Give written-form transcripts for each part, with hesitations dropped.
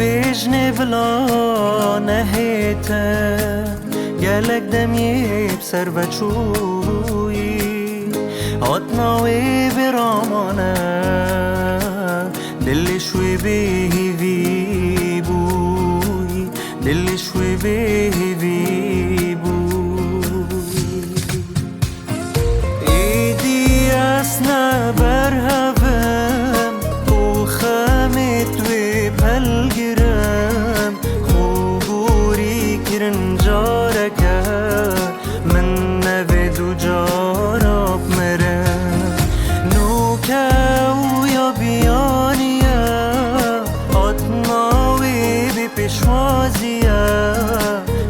بیجنه بلا نهیته گلک دمیب سر بچویی آتناوی برامانه دلی شوی بهیوی بوی دلی شوی بهیوی بوی ایدی اسنا برهوم او خمت وی پلگرم خوبوری کرن جارکه من نوید و جاراب مرم نوکه و یا بیانیه آتناوی بی پیشوازیه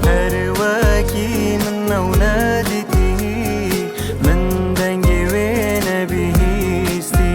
هر وکی من نو ندیدی من دنگی وی نبیستی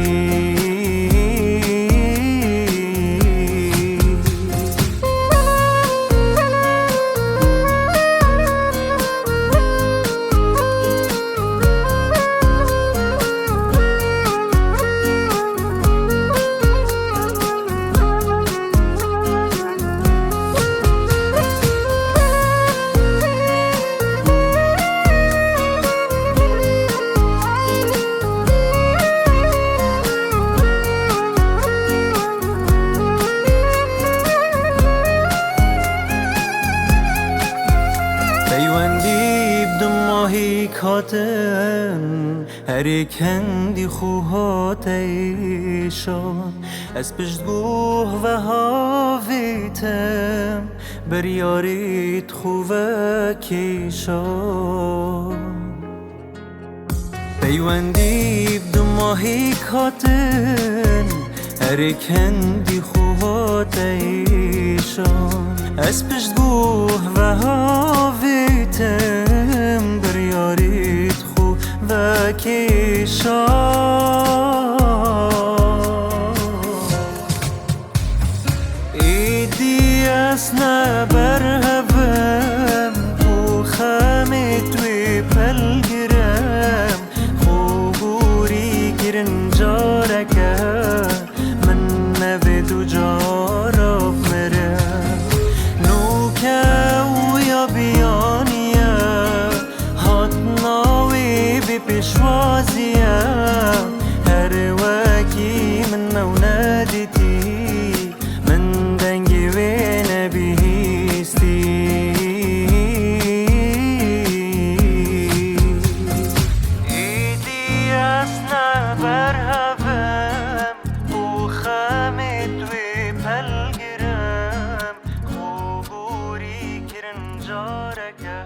پیوندی بدماهی کاتن هر کندی خوهاتیشان از پشت گوه و هاویتم بر یاریت خوبکیشان پیوندی بدماهی کاتن هر کندی خوهاتیشان از پشت گوه و هاویتم بر یاریت خوبکیشان ایدی اسنا برهوم او خمت وی پلگرم خوبوری کرن جارکه من نوید و جاراب مرم نوکه و یا بیانیه هاتناوی بی پیشوازیه هر وکی من نو ندیدی من دنگی وی نبیستی ایدی اسنا برهوم او خمت وی پلگرم خوبوری کرن جارکه